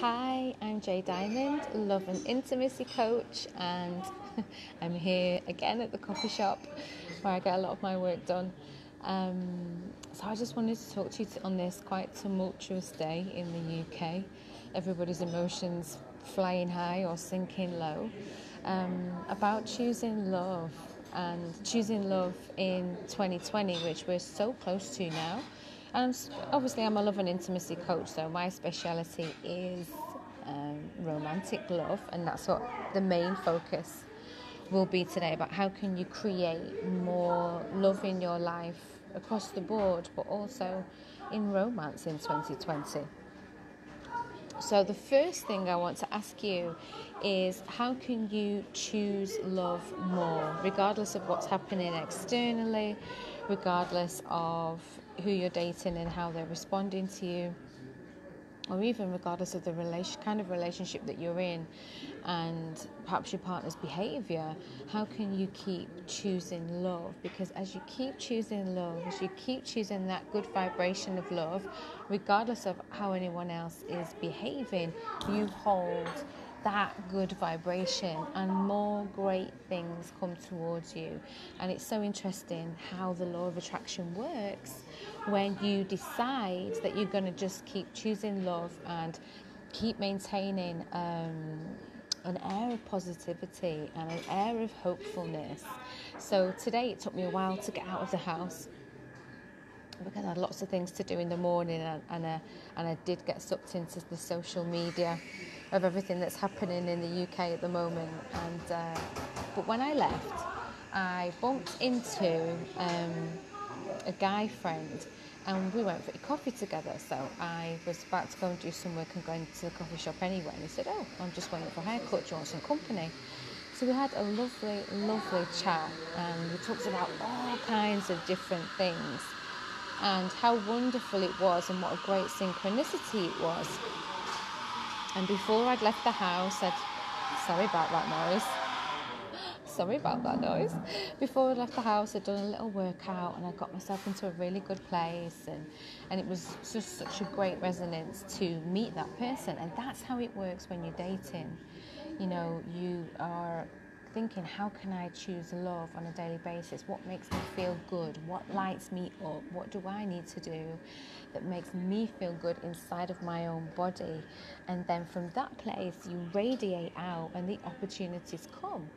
Hi, I'm Jay Diamond, love and intimacy coach, and I'm here again at the coffee shop where I get a lot of my work done. So I just wanted to talk to you on this quite tumultuous day in the UK. Everybody's emotions flying high or sinking low, about choosing love and choosing love in 2020, which we're so close to now. And obviously, I'm a love and intimacy coach, so my speciality is romantic love, and that's what the main focus will be today, about how can you create more love in your life across the board, but also in romance in 2020. So the first thing I want to ask you is, how can you choose love more, regardless of what's happening externally, regardless of who you're dating and how they're responding to you, or even regardless of the kind of relationship that you're in and perhaps your partner's behavior. How can you keep choosing love? Because as you keep choosing love, as you keep choosing that good vibration of love, regardless of how anyone else is behaving, you hold that good vibration and more great things come towards you. And it's so interesting how the law of attraction works when you decide that you're going to just keep choosing love and keep maintaining an air of positivity and an air of hopefulness. So today it took me a while to get out of the house because I had lots of things to do in the morning, and I did get sucked into the social media of everything that's happening in the UK at the moment. But when I left, I bumped into a guy friend, and we went for coffee together. So I was about to go and do some work and go into the coffee shop anyway, and he said, "Oh, I'm just waiting for a haircut, do you want some company?" So we had a lovely chat, and we talked about all kinds of different things and how wonderful it was and what a great synchronicity it was. And before I'd left the house, sorry about that noise. Sorry about that noise. Before I left the house, I'd done a little workout and I got myself into a really good place, and it was just such a great resonance to meet that person. And that's how it works when you're dating. You know, you are thinking, how can I choose love on a daily basis? What makes me feel good? What lights me up? What do I need to do that makes me feel good inside of my own body? And then from that place, you radiate out and the opportunities come.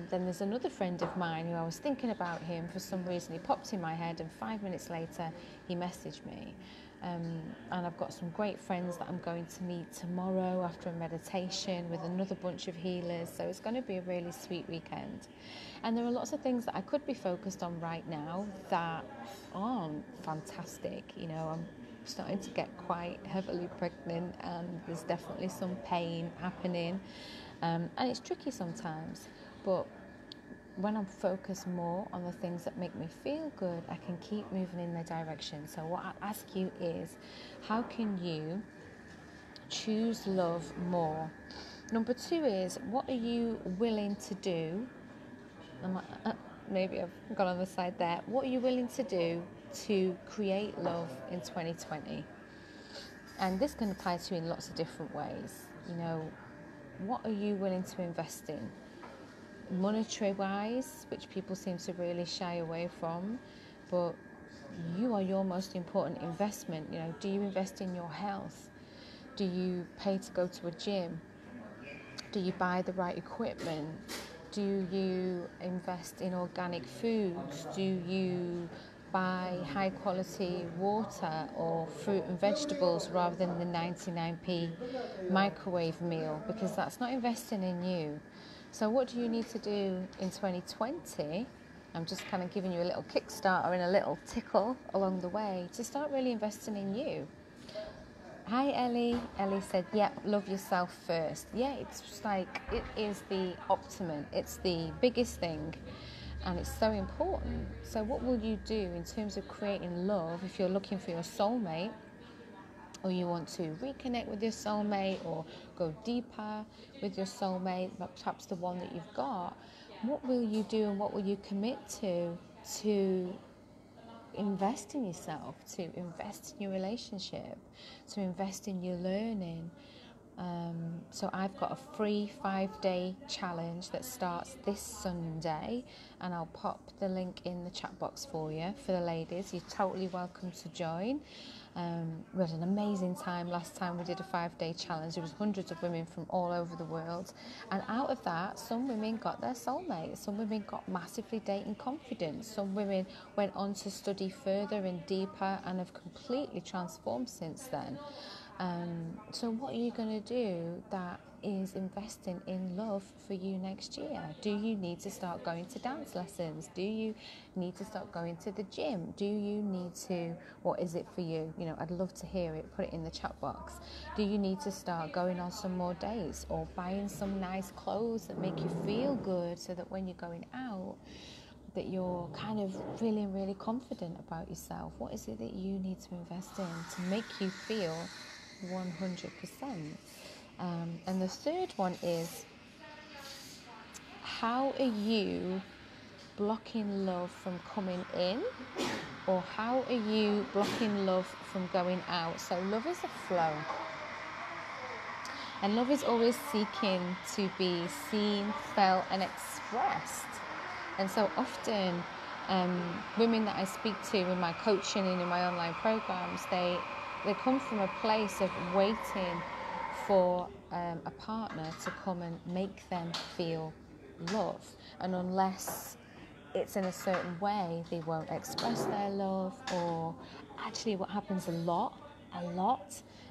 Then there's another friend of mine who I was thinking about him for some reason. He popped in my head, and 5 minutes later he messaged me. And I've got some great friends that I'm going to meet tomorrow after a meditation with another bunch of healers. So it's going to be a really sweet weekend. And there are lots of things that I could be focused on right now that aren't fantastic. You know, I'm starting to get quite heavily pregnant, and there's definitely some pain happening. And it's tricky sometimes. But when I'm focused more on the things that make me feel good, I can keep moving in their direction. So what I ask you is, how can you choose love more? Number 2 is, what are you willing to do? Maybe I've gone on the side there. What are you willing to do to create love in 2020? And this can apply to you in lots of different ways. You know, what are you willing to invest in? Monetary wise, which people seem to really shy away from, but you are your most important investment. You know, do you invest in your health? Do you pay to go to a gym? Do you buy the right equipment? Do you invest in organic foods? Do you buy high quality water or fruit and vegetables rather than the 99p microwave meal? Because that's not investing in you. So what do you need to do in 2020? I'm just kind of giving you a little kickstarter and a little tickle along the way to start really investing in you. Hi Ellie. Ellie said, yep, love yourself first. Yeah, it's just like, it is the optimum. It's the biggest thing, and it's so important. So what will you do in terms of creating love if you're looking for your soulmate, or you want to reconnect with your soulmate or go deeper with your soulmate, perhaps the one that you've got? What will you do and what will you commit to invest in yourself, to invest in your relationship, to invest in your learning. So I've got a free 5-day challenge that starts this Sunday, and I'll pop the link in the chat box for you. For the ladies, you're totally welcome to join. We had an amazing time last time we did a 5-day challenge. There was hundreds of women from all over the world, and out of that, some women got their soulmate, some women got massively dating confidence, some women went on to study further and deeper and have completely transformed since then. So what are you going to do that is investing in love for you next year? Do you need to start going to dance lessons? Do you need to start going to the gym? Do you need to, what is it for you? You know, I'd love to hear it. Put it in the chat box. Do you need to start going on some more dates, or buying some nice clothes that make you feel good, so that when you're going out, that you're kind of feeling really confident about yourself? What is it that you need to invest in to make you feel 100%? And the third one is, how are you blocking love from coming in, or how are you blocking love from going out? So love is a flow, and love is always seeking to be seen, felt and expressed. And so often women that I speak to in my coaching and in my online programs, they come from a place of waiting for a partner to come and make them feel love. And unless it's in a certain way, they won't express their love. Or actually what happens a lot,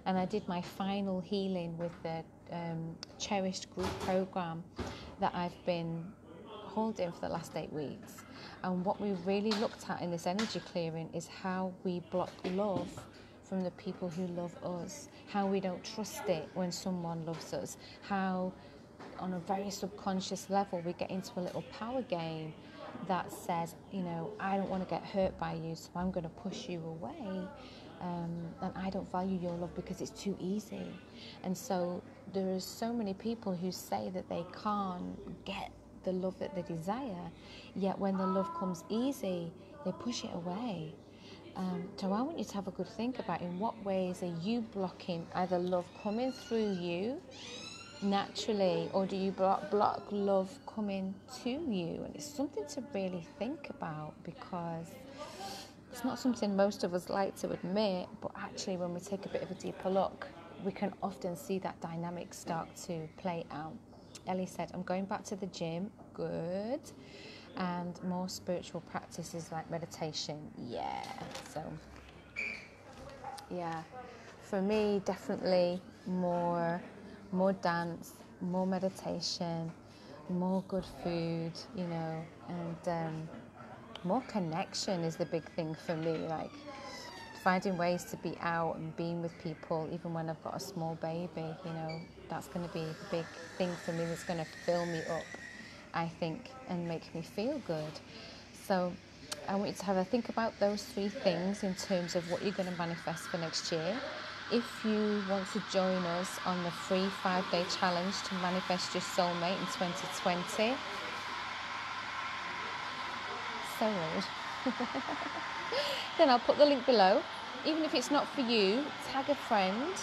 and I did my final healing with the Cherished Group program that I've been holding for the last 8 weeks. And what we really looked at in this energy clearing is how we block love from the people who love us, how we don't trust it when someone loves us, how on a very subconscious level we get into a little power game that says, you know, I don't want to get hurt by you, so I'm going to push you away, and I don't value your love because it's too easy. And so there are so many people who say that they can't get the love that they desire, yet when the love comes easy, they push it away. So I want you to have a good think about, in what ways are you blocking either love coming through you naturally, or do you block love coming to you? And it's something to really think about, because it's not something most of us like to admit, but actually when we take a bit of a deeper look, we can often see that dynamic start to play out. Ellie said, I'm going back to the gym. Good. And more spiritual practices like meditation. Yeah. So, yeah. For me, definitely more dance, more meditation, more good food, you know, and more connection is the big thing for me. Like, finding ways to be out and being with people, even when I've got a small baby, you know, that's going to be the big thing for me, that's going to fill me up, I think, and make me feel good. So I want you to have a think about those 3 things in terms of what you're going to manifest for next year. If you want to join us on the free 5-day challenge to manifest your soulmate in 2020, so rude. Then I'll put the link below. Even if it's not for you, tag a friend